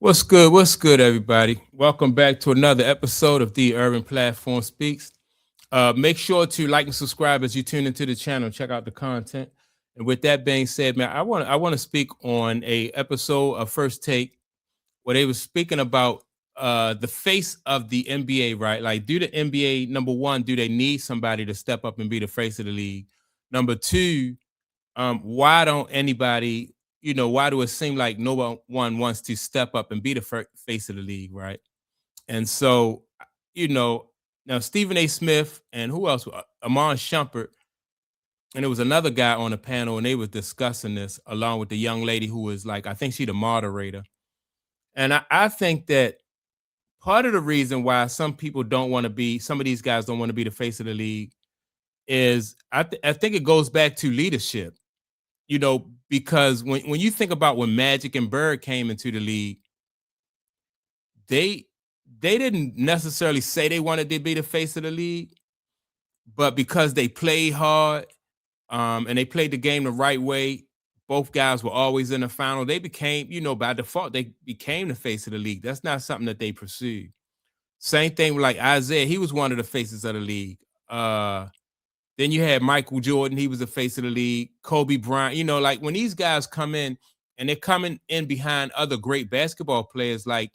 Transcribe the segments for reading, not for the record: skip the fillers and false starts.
What's good? What's good, everybody? Welcome back to another episode of the Urban Platform Speaks. Make sure to like and subscribe as you tune into the channel. Check out the content. And with that being said, man, I want to speak on a episode of First Take where they were speaking about the face of the NBA, right? Like, do the NBA, number one, do they need somebody to step up and be the face of the league? Number two, why don't anybody, why do it seem like no one wants to step up and be the face of the league, right? And so, you know, now Stephen A. Smith and who else? Amon Shumpert, and there was another guy on the panel, and they was discussing this along with the young lady who was like, I think she the moderator. And I think that part of the reason why some of these guys don't want to be the face of the league is I think it goes back to leadership, because when you think about when Magic and Bird came into the league, they they didn't necessarily say they wanted to be the face of the league, but because they played hard, and they played the game the right way, both guys were always in the final. They became, by default, they became the face of the league. That's not something that they pursued. Same thing with like Isaiah, he was one of the faces of the league. Then you had Michael Jordan, he was the face of the league. Kobe Bryant, like when these guys come in and they're coming in behind other great basketball players, like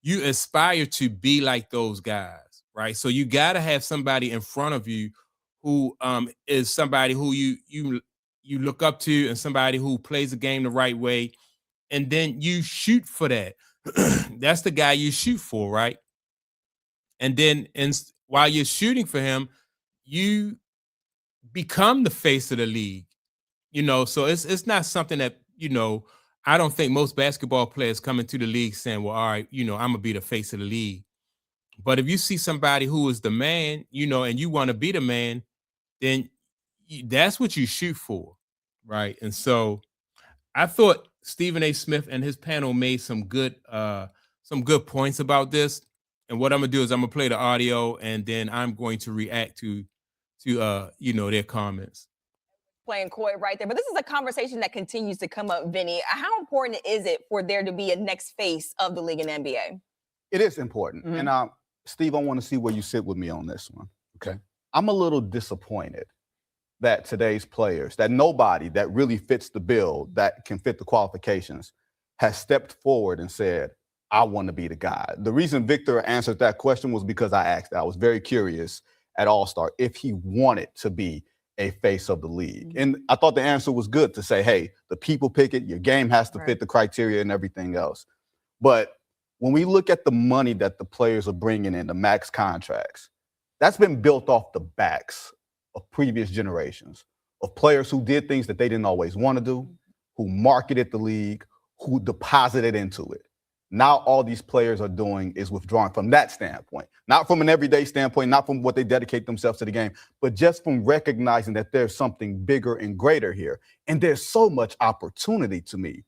you aspire to be like those guys, right? So you got to have somebody in front of you who is somebody who you look up to and somebody who plays the game the right way, and then you shoot for that. That's the guy you shoot for, right? And then while you're shooting for him, you become the face of the league. So it's not something that, I don't think most basketball players come into the league saying, well, all right, I'm gonna be the face of the league. But if you see somebody who is the man, and you want to be the man, then that's what you shoot for, right? And so I thought Stephen A. Smith and his panel made some good points about this. And what I'm gonna do is I'm gonna play the audio and then I'm going to react to their comments. Playing coy right there. But this is a conversation that continues to come up, Vinny. How important is it for there to be a next face of the league in NBA? It is important. Mhm. And Steve, I want to see where you sit with me on this one. Okay. I'm a little disappointed that today's players, that nobody that really fits the bill, that can fit the qualifications, has stepped forward and said, I want to be the guy. The reason Victor answered that question was because I asked. I was very curious at All-Star if he wanted to be a face of the league. And I thought the answer was good to say, hey, the people pick it, your game has to fit the criteria and everything else. But when we look at the money that the players are bringing in, the max contracts, that's been built off the backs of previous generations of players who did things that they didn't always want to do, who marketed the league, who deposited into it. Now all these players are doing is withdrawing from that standpoint, not from an everyday standpoint, not from what they dedicate themselves to the game, but just from recognizing that there's something bigger and greater here. And there's so much opportunity to me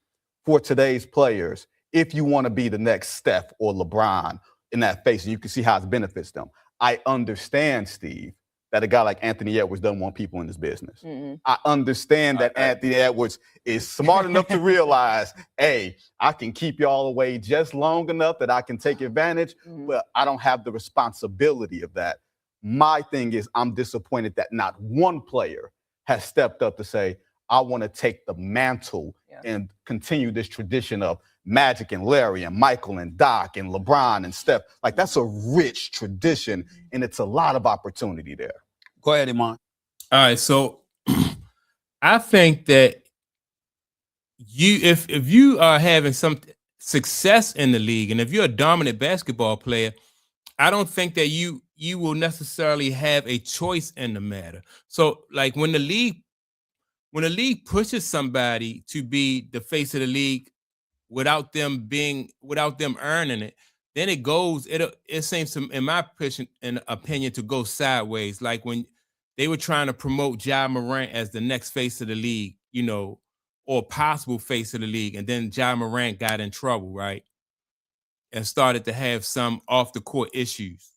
for today's players if you want to be the next Steph or LeBron in that face, and you can see how it benefits them. I understand, Steve, that a guy like Anthony Edwards doesn't want people in his business. I understand that Anthony Edwards is smart enough to realize, hey, I can keep y'all away just long enough that I can take advantage, but I don't have the responsibility of that. My thing is I'm disappointed that not one player has stepped up to say, I want to take the mantle and continue this tradition of Magic and Larry and Michael and Doc and LeBron and Steph. Like, that's a rich tradition, and it's a lot of opportunity there. Go ahead, Iman. All right, so I think that if you are having some success in the league, and if you're a dominant basketball player, I don't think that you will necessarily have a choice in the matter. So, like when the league pushes somebody to be the face of the league without them earning it, then it seems to, in my opinion, to go sideways. Like when they were trying to promote Ja Morant as the next face of the league, or possible face of the league, and then Ja Morant got in trouble, right? And started to have some off the court issues.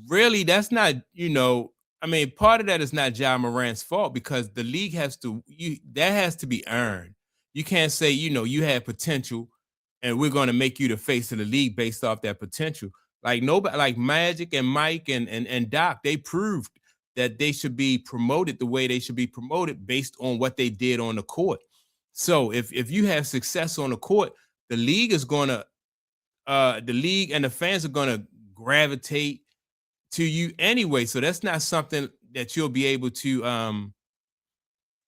Really, that's not, part of that is not Ja Morant's fault, because the league that has to be earned. You can't say, you had potential and we're going to make you the face of the league based off that potential. Like nobody, like Magic and Mike and Doc, they proved that they should be promoted the way they should be promoted based on what they did on the court. So if you have success on the court, the league is going to the league and the fans are going to gravitate to you anyway. So that's not something that you'll be able to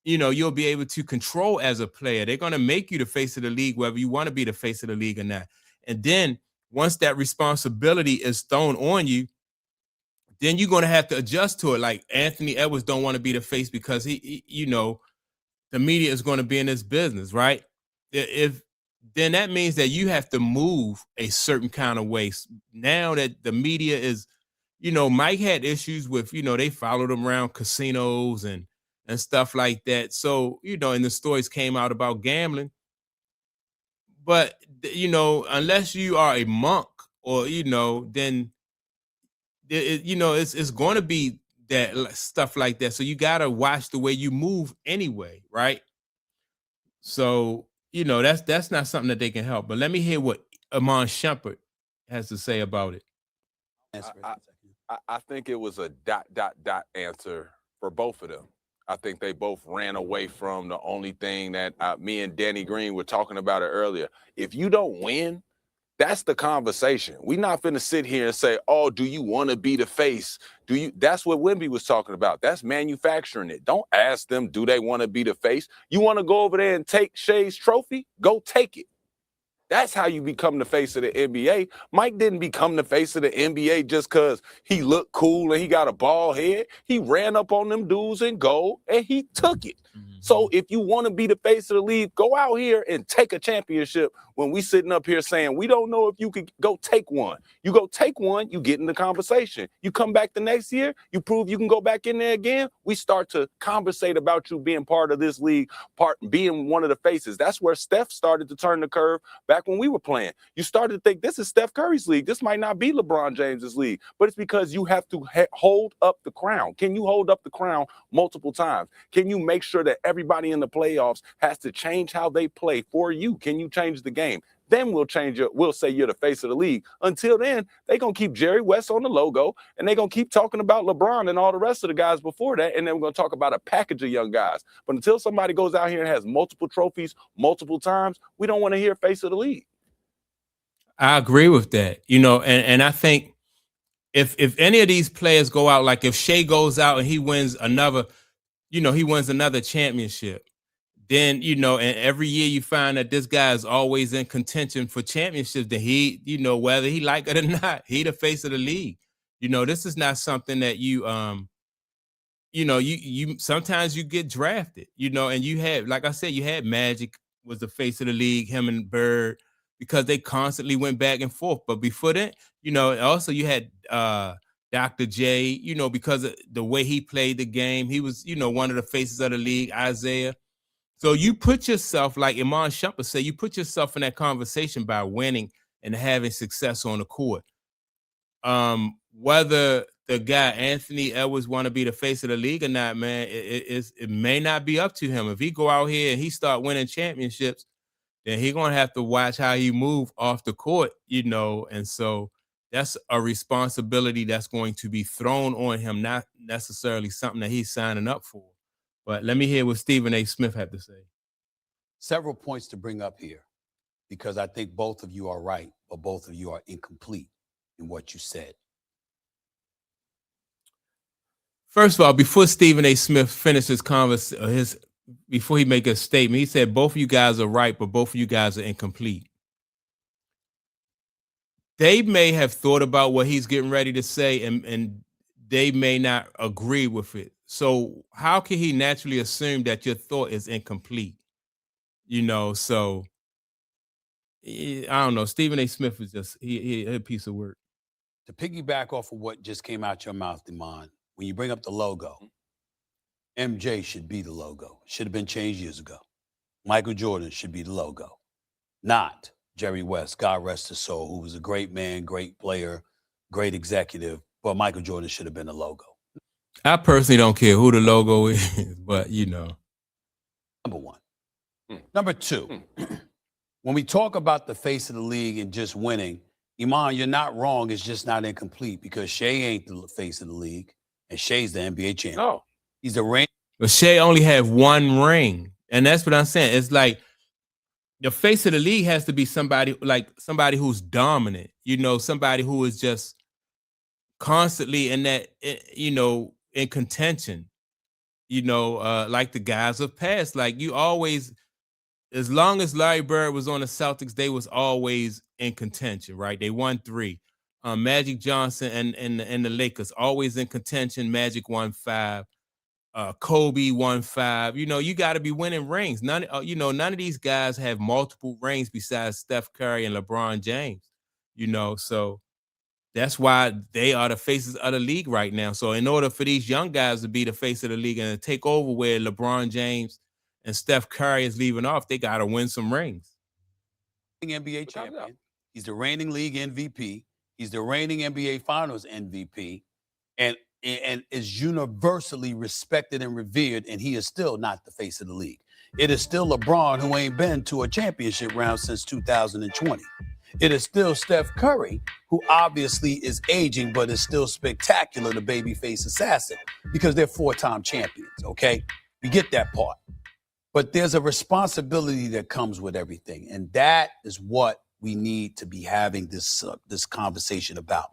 you'll be able to control as a player. They're going to make you the face of the league, whether you want to be the face of the league or not. And then once that responsibility is thrown on you, then you're going to have to adjust to it. Like Anthony Edwards don't want to be the face because he the media is going to be in his business, right? Then that means that you have to move a certain kind of way. Now that the media is, Mike had issues with, they followed him around casinos and stuff like that. So, and the stories came out about gambling. But, unless you are a monk or, then, it's going to be that stuff like that. So you got to watch the way you move anyway, right? So, that's not something that they can help. But let me hear what Iman Shumpert has to say about it. I think it was a ... answer for both of them. I think they both ran away from the only thing that me and Danny Green were talking about it earlier. If you don't win, that's the conversation. We're not finna sit here and say, oh, do you want to be the face? That's what Wemby was talking about. That's manufacturing it. Don't ask them, do they want to be the face? You want to go over there and take Shea's trophy? Go take it. That's how you become the face of the NBA. Mike didn't become the face of the NBA just because he looked cool and he got a bald head. He ran up on them dudes in gold and he took it. So if you want to be the face of the league, go out here and take a championship when we sitting up here saying, we don't know if you could go take one. You go take one, you get in the conversation. You come back the next year, you prove you can go back in there again. We start to conversate about you being part of this league, being one of the faces. That's where Steph started to turn the curve back when we were playing. You started to think this is Steph Curry's league. This might not be LeBron James's league, but it's because you have to hold up the crown. Can you hold up the crown multiple times? Can you make sure that everybody in the playoffs has to change how they play for you? Can you change the game? Then we'll say you're the face of the league. Until then, they're going to keep Jerry West on the logo, and they're going to keep talking about LeBron and all the rest of the guys before that, and then we're going to talk about a package of young guys. But until somebody goes out here and has multiple trophies multiple times, we don't want to hear face of the league. I agree with that. And I think if any of these players go out, like if Shea goes out and he wins another, he wins another championship, then, and every year you find that this guy is always in contention for championships, that he, whether he like it or not, he the face of the league. This is not something that you sometimes you get drafted, and you had, like I said, you had Magic was the face of the league, him and Bird, because they constantly went back and forth. But before that, also you had Dr. J, because of the way he played the game, he was, one of the faces of the league, Isaiah. So you put yourself, like Iman Shumpert said, you put yourself in that conversation by winning and having success on the court. Whether the guy Anthony Edwards want to be the face of the league or not, man, it may not be up to him. If he go out here and he start winning championships, then he's gonna have to watch how he move off the court, and so that's a responsibility that's going to be thrown on him, not necessarily something that he's signing up for. But let me hear what Stephen A. Smith had to say. Several points to bring up here, because I think both of you are right, but both of you are incomplete in what you said. First of all, before Stephen A. Smith finishes before he make a statement, he said both of you guys are right, but both of you guys are incomplete. They may have thought about what he's getting ready to say, and they may not agree with it. So how can he naturally assume that your thought is incomplete? So I don't know. Stephen A. Smith is just he a piece of work. To piggyback off of what just came out your mouth, Iman, when you bring up the logo, MJ should be the logo. Should have been changed years ago. Michael Jordan should be the logo, not Jerry West, God rest his soul, who was a great man, great player, great executive, but Michael Jordan should have been the logo. I personally don't care who the logo is, but Number one. Number two, when we talk about the face of the league and just winning, Iman, you're not wrong. It's just not incomplete because Shea ain't the face of the league, and Shea's the NBA champion. No. He's the reigning. But Shea only had one ring, and that's what I'm saying. It's like the face of the league has to be somebody who's dominant. You know, somebody who is just constantly in that, you know, in contention. You know, like the guys of past. Like you always, as long as Larry Bird was on the Celtics, they was always in contention, right? They won 3. Magic Johnson and the Lakers always in contention. Magic won 5. Kobe won 5. You know, you got to be winning rings. None of these guys have multiple rings besides Steph Curry and LeBron James. You know, so that's why they are the faces of the league right now. So in order for these young guys to be the face of the league and to take over where LeBron James and Steph Curry is leaving off, they got to win some rings. NBA champion. He's the reigning league MVP. He's the reigning NBA Finals MVP, and is universally respected and revered. And he is still not the face of the league. It is still LeBron, who ain't been to a championship round since 2020. It is still Steph Curry, who obviously is aging, but is still spectacular, the babyface assassin, because they're 4-time champions. Okay, we get that part. But there's a responsibility that comes with everything. And that is what we need to be having this conversation about.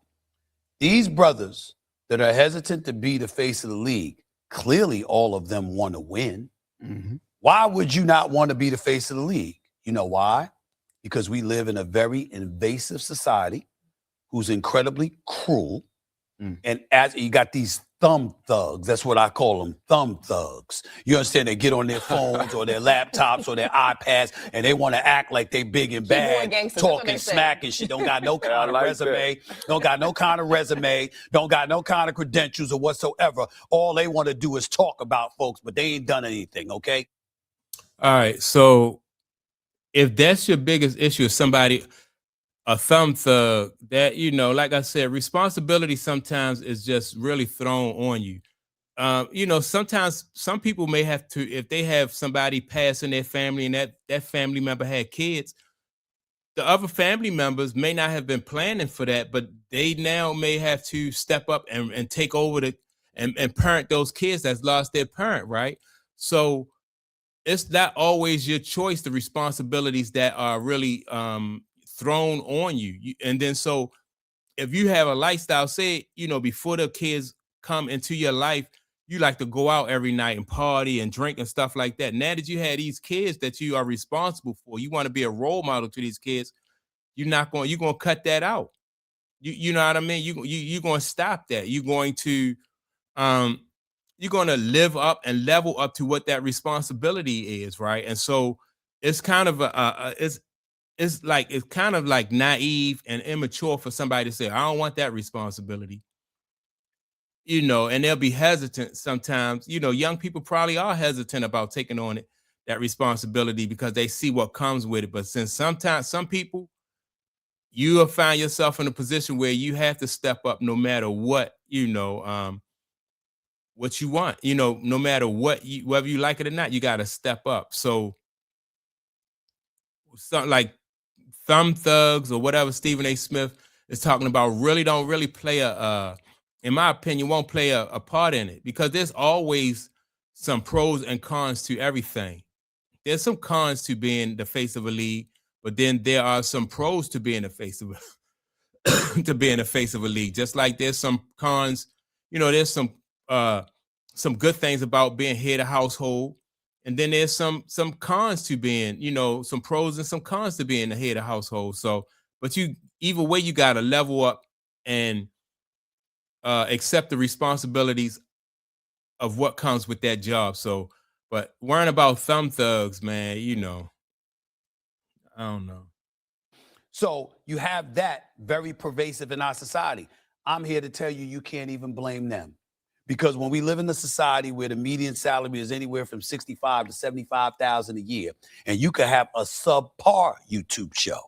These brothers that are hesitant to be the face of the league, clearly all of them want to win. Mm-hmm. Why would you not want to be the face of the league? You know why? Because we live in a very invasive society who's incredibly cruel. And as you got these thumb thugs, that's what I call them, thumb thugs. You understand? They get on their phones or their laptops or their iPads and they want to act like they big and bad, talking smack and shit. Don't got no kind of resume, don't got no kind of resume, don't got no kind of credentials or whatsoever. All they want to do is talk about folks, but they ain't done anything, okay? All right, so if that's your biggest issue, somebody, a thumb thug, that, you know, like I said, responsibility sometimes is just really thrown on you. You know, sometimes some people may have to, if they have somebody pass in their family and that family member had kids, the other family members may not have been planning for that, but they now may have to step up and take over and parent those kids that's lost their parent, right? So it's not always your choice, the responsibilities that are really thrown on you. And then so if you have a lifestyle, say, you know, before the kids come into your life, you like to go out every night and party and drink and stuff like that. Now that you have these kids that you are responsible for, you want to be a role model to these kids, you're going to cut that out. You know what I mean? You're going to stop that. You're going to live up and level up to what that responsibility is, right? And so it's kind of it's kind of like naive and immature for somebody to say, I don't want that responsibility. You know, and they'll be hesitant sometimes. You know, young people probably are hesitant about taking on that responsibility because they see what comes with it. But since sometimes some people, you will find yourself in a position where you have to step up no matter what, you know, what you want, you know, no matter what, whether you like it or not, you got to step up. So something like thumb thugs or whatever Stephen A. Smith is talking about don't really play in my opinion, won't play a part in it, because there's always some pros and cons to everything. There's some cons to being the face of a league, but then there are some pros to being the face of a league. Just like there's some cons, you know, there's some good things about being head of household. And then there's some cons to being, you know, some pros and some cons to being the head of household. So, but either way, you got to level up and accept the responsibilities of what comes with that job. So, but worrying about thumb thugs, man, you know, I don't know. So you have that very pervasive in our society. I'm here to tell you, you can't even blame them. Because when we live in a society where the median salary is anywhere from $65,000 to $75,000 a year, and you could have a subpar YouTube show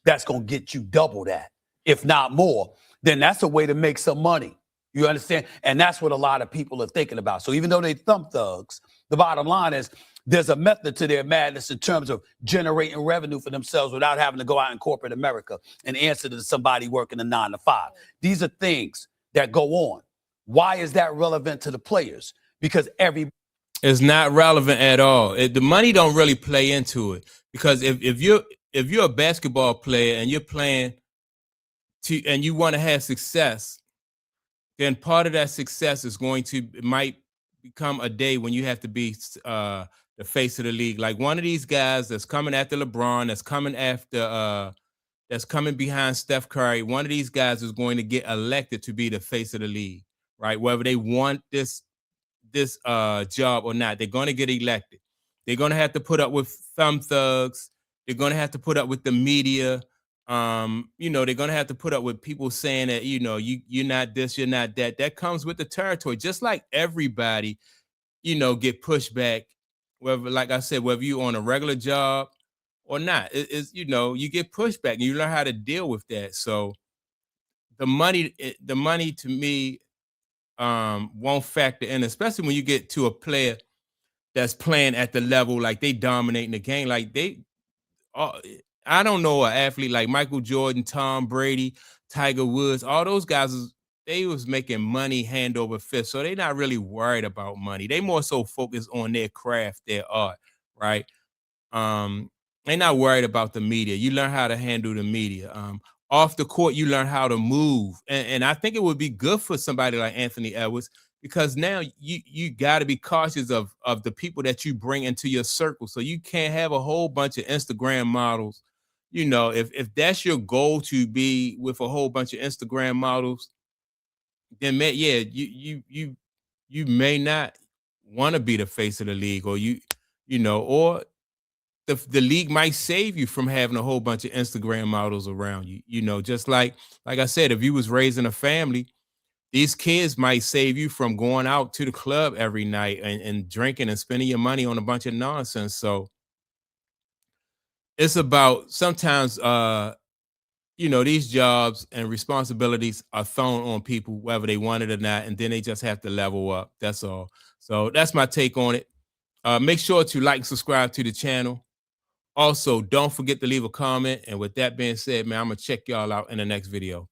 that's going to get you double that, if not more, then that's a way to make some money. You understand? And that's what a lot of people are thinking about. So even though they thumb thugs, the bottom line is there's a method to their madness in terms of generating revenue for themselves without having to go out in corporate America and answer to somebody working a 9 to 5. These are things that go on. Why is that relevant to the players? Because it's not relevant at all. The money don't really play into it, because if you're a basketball player and you're playing and you want to have success, then part of that success is it might become a day when you have to be the face of the league. Like one of these guys that's coming after LeBron, that's coming behind Steph Curry. One of these guys is going to get elected to be the face of the league, right? Whether they want this job or not, they're going to get elected. They're going to have to put up with thumb thugs. They're going to have to put up with the media. They're going to have to put up with people saying that, you're not this, you're not that. That comes with the territory. Just like everybody, get pushed back, whether, like I said, whether you're on a regular job or not, you get pushed back and you learn how to deal with that. So the money to me won't factor in, especially when you get to a player that's playing at the level like they dominating the game. Like I don't know an athlete like Michael Jordan, Tom Brady, Tiger Woods, all those guys, they was making money hand over fist. So they're not really worried about money. They more so focused on their craft, their art, right? They're not worried about the media. You learn how to handle the media. Off the court, you learn how to move. And I think it would be good for somebody like Anthony Edwards, because now you got to be cautious of the people that you bring into your circle. So you can't have a whole bunch of Instagram models. If that's your goal, to be with a whole bunch of Instagram models, then you may not want to be the face of the league, or or the league might save you from having a whole bunch of Instagram models around you. Just like I said, if you was raising a family, these kids might save you from going out to the club every night and drinking and spending your money on a bunch of nonsense. So it's about sometimes, these jobs and responsibilities are thrown on people, whether they want it or not, and then they just have to level up. That's all. So that's my take on it. Make sure to like and subscribe to the channel. Also, don't forget to leave a comment. And with that being said, man, I'm going to check y'all out in the next video.